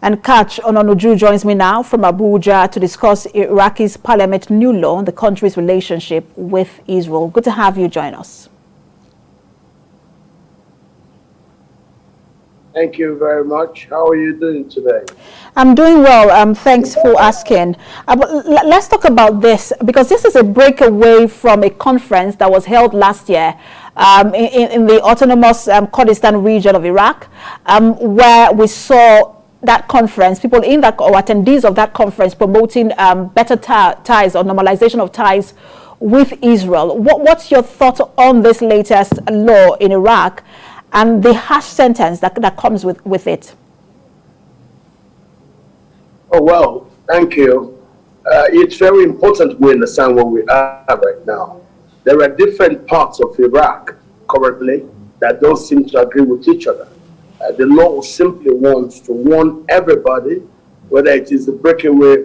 And Kach Onanuju joins me now from Abuja to discuss Iraqi's parliament new law on the country's relationship with Israel. Good to have you join us. Thank you very much. How are you doing today? I'm doing well. Thanks for asking. Let's talk about this, because this is a breakaway from a conference that was held last year in the autonomous Kurdistan region of Iraq, where we saw that conference, people in that or attendees of that conference promoting better ties or normalization of ties with Israel. What's your thought on this latest law in Iraq and the harsh sentence that comes with it? Oh, well, thank you. It's very important we understand where we are right now. There are different parts of Iraq currently that don't seem to agree with each other. The law simply wants to warn everybody, whether it is the breakaway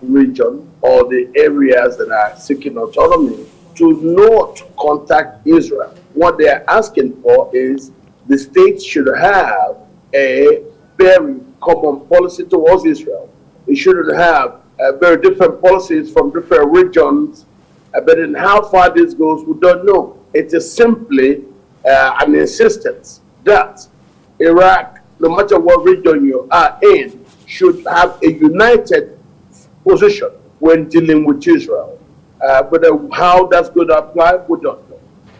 region or the areas that are seeking autonomy, to not contact Israel. What they are asking for is the states should have a very common policy towards Israel. They shouldn't have very different policies from different regions, but in how far this goes, we don't know. It is simply an insistence that Iraq, no matter what region you are in, should have a united position when dealing with Israel. But how that's going to apply, we don't know.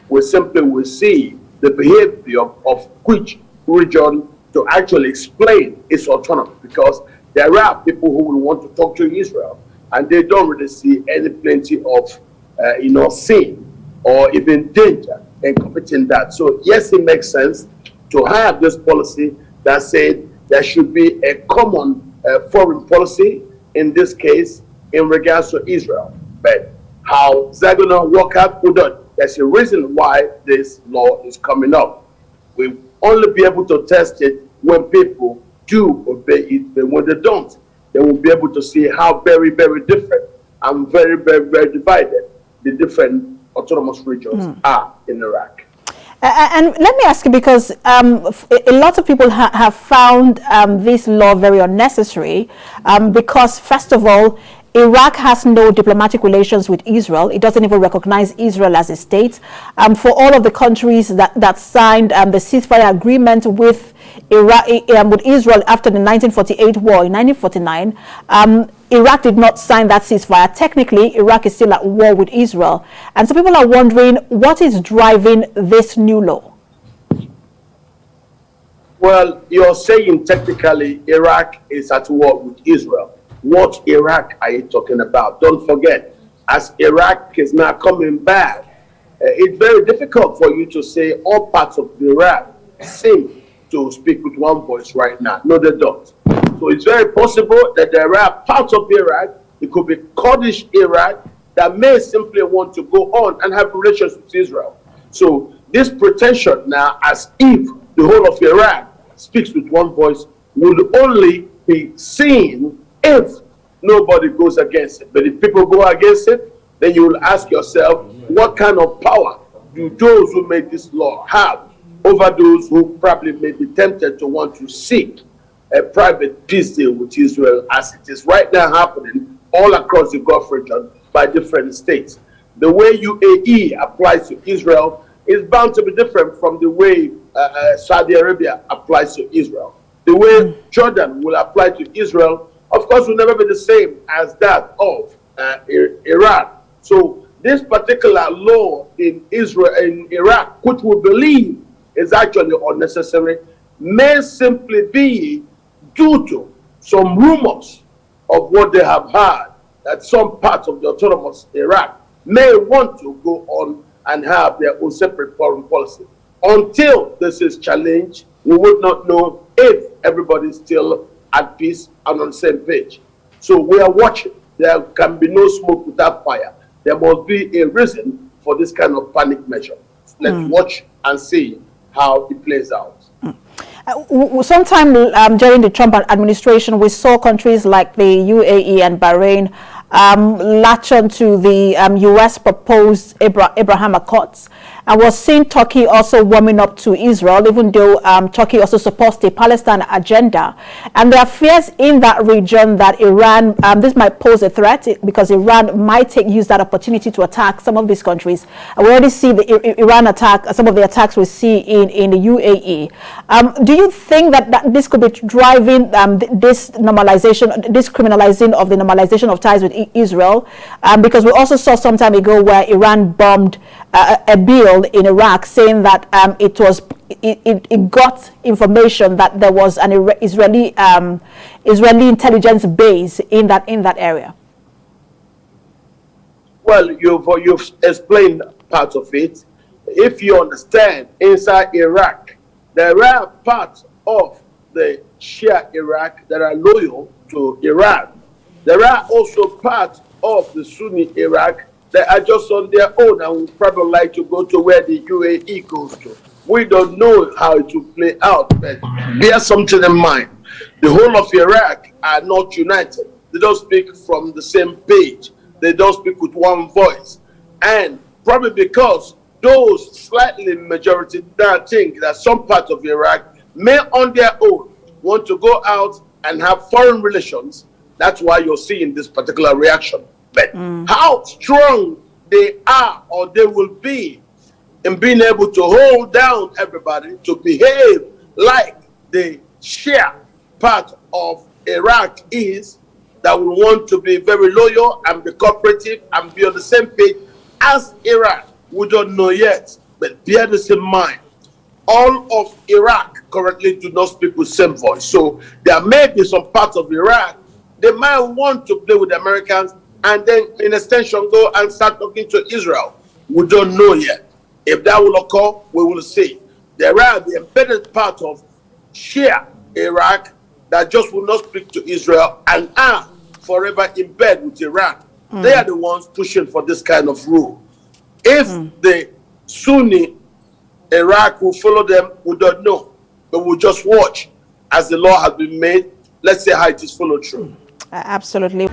We simply will see the behavior of which region to actually explain its autonomy, because there are people who will want to talk to Israel and they don't really see any plenty of sin or even danger in competing that. So yes, it makes sense to have this policy that said there should be a common foreign policy, in this case, in regards to Israel. But how is that going to work out? We don't. There's a reason why this law is coming up. We'll only be able to test it when people do obey it, but when they don't, they will be able to see how very, very different and very, very, very divided the different autonomous regions are in Iraq. And let me ask you, because a lot of people have found this law very unnecessary, because, first of all, Iraq has no diplomatic relations with Israel. It doesn't even recognize Israel as a state. For all of the countries that signed the ceasefire agreement with Israel after the 1948 war in 1949, Iraq did not sign that ceasefire. Technically, Iraq is still at war with Israel. And so people are wondering, what is driving this new law? Well, you're saying technically Iraq is at war with Israel. What Iraq are you talking about? Don't forget, as Iraq is now coming back, it's very difficult for you to say all parts of Iraq seem to speak with one voice right now. No, they don't. So it's very possible that there are parts of Iraq, it could be Kurdish Iraq, that may simply want to go on and have relations with Israel. So this pretension now, as if the whole of Iraq speaks with one voice, would only be seen if nobody goes against it. But if people go against it, then you will ask yourself, what kind of power do those who made this law have over those who probably may be tempted to want to seek a private peace deal with Israel, as it is right now happening all across the Gulf region by different states. The way UAE applies to Israel is bound to be different from the way Saudi Arabia applies to Israel. The way Jordan will apply to Israel, of course, will never be the same as that of Iran. So this particular law in Israel, in Iraq, which we believe is actually unnecessary, may simply be due to some rumors of what they have heard, that some parts of the autonomous Iraq may want to go on and have their own separate foreign policy. Until this is challenged, we would not know if everybody is still at peace and on the same page. So we are watching. There can be no smoke without fire. There must be a reason for this kind of panic measure. Let's watch and see how it plays out. Sometime during the Trump administration, we saw countries like the UAE and Bahrain latch on to the U.S. proposed Abraham Accords. And we're seeing Turkey also warming up to Israel, even though Turkey also supports the Palestine agenda. And there are fears in that region that Iran, this might pose a threat because Iran might use that opportunity to attack some of these countries. And we already see the Iran attack, some of the attacks we see in the UAE. Do you think that this could be driving this normalization, this criminalizing of the normalization of ties with Israel? Because we also saw some time ago where Iran bombed a bill in Iraq, saying that it got information that there was an Israeli intelligence base in that area. Well, you've explained part of it. If you understand, inside Iraq, there are parts of the Shia Iraq that are loyal to Iran. There are also parts of the Sunni Iraq that are just on their own and would probably like to go to where the UAE goes to. We don't know how it will play out, but bear something in mind. The whole of Iraq are not united. They don't speak from the same page. They don't speak with one voice. And probably because those slightly majority now think that some parts of Iraq may on their own want to go out and have foreign relations. That's why you're seeing this particular reaction. But how strong they are or they will be in being able to hold down everybody to behave like the Shia part of Iraq is, that will want to be very loyal and be cooperative and be on the same page as Iran. We don't know yet, but bear this in mind. All of Iraq currently do not speak with the same voice. So there may be some parts of Iraq, they might want to play with the Americans and then in extension go and start talking to Israel. We don't know yet. If that will occur, we will see. There are the embedded part of Shia Iraq that just will not speak to Israel and are forever in bed with Iran. They are the ones pushing for this kind of rule. If the Sunni Iraq will follow them, we don't know. But we'll just watch as the law has been made. Let's see how it is followed through. Absolutely.